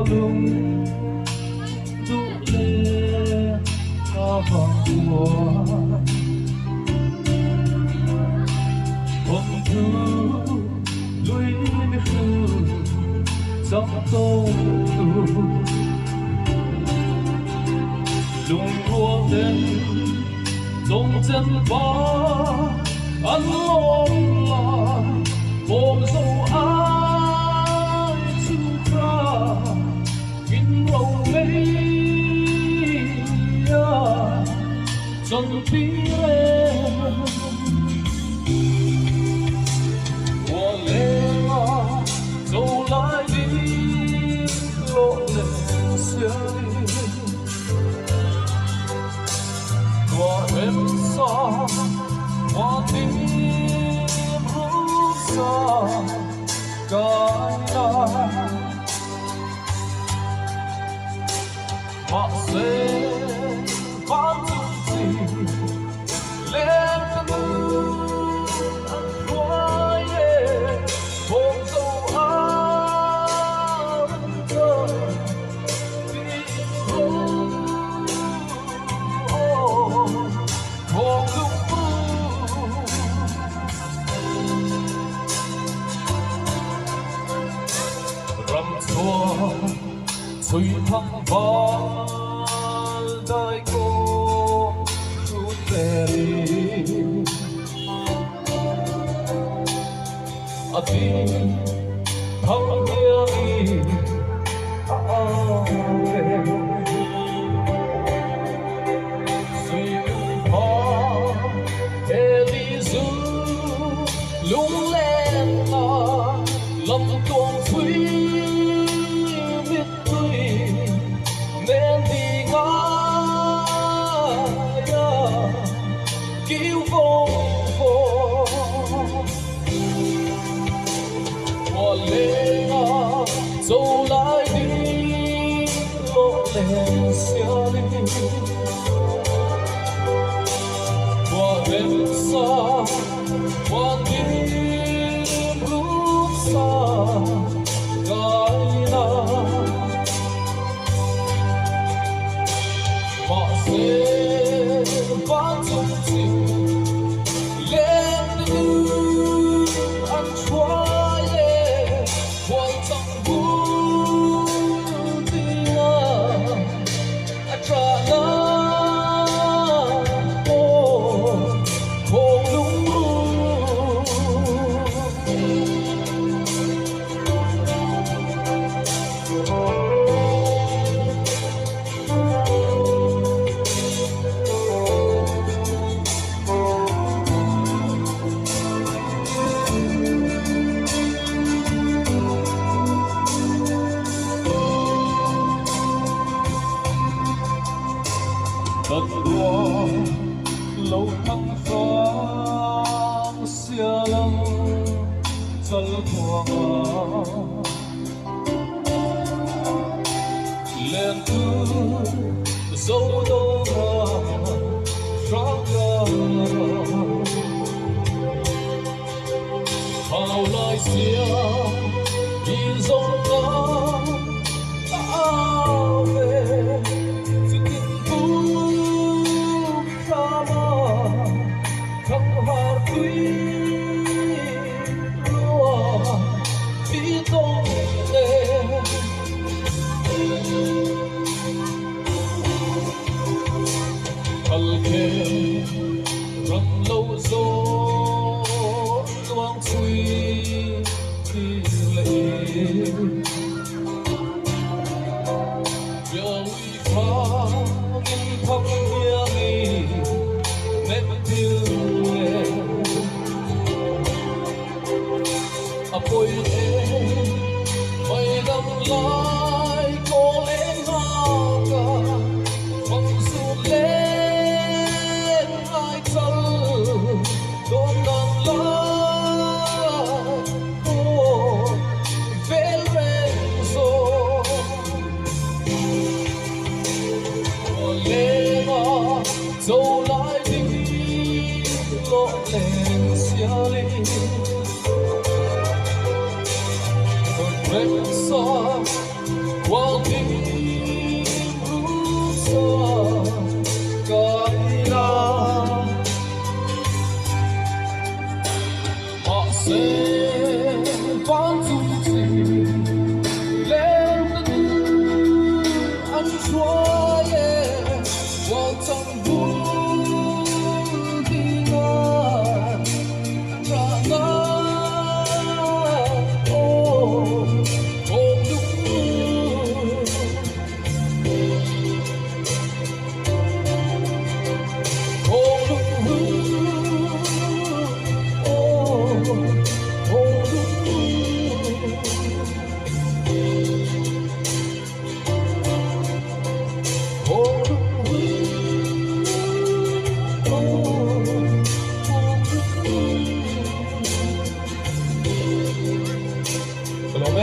lung du le ca hoa hôm thu lui mi khu gió tô lung ruộng đến dòng chân bó ăn lông là ôm dấu ai chung ra kinh lâu mấy chân tí lên mùa lên dấu lại đi lộ lên xưa qua em xa qua tim rút xa cả nhà mà sẽ phát gì lên khoai hôm dâu áo thơ đi hôm rằm xua suy thăng bó đời cô chút về ở đi thăng hiên về suy khó để đi du lung lên lâm tuồng phi nên đi ngã cứu vô mùa lên dẫu lại đi lộ lên xưa đi mùa đêm xa mùa đêm lúc xa gái nào họ sẽ vẫn chung tình lên đường ăn choa hoàn thành vui tình trả lời hồ lung đất đua lâu thăng phong xưa lắm chân thuồng lên cứ dấu đâu ra hào lại xưa đi dòng có về răng lâu gió loang suy thì lệ giờ uy phá nghìn thăng hiên nét tiêu lệ bồi em mây đâm lại cô lên hoa cả phong du lên hai chân đôi nắng lá về lên rồi lên dẫu lại đi lộ lên xia ly vết xa 我的路上该拉，我谁帮助自己，连着你安说耶，我从不平安，让小龙妹。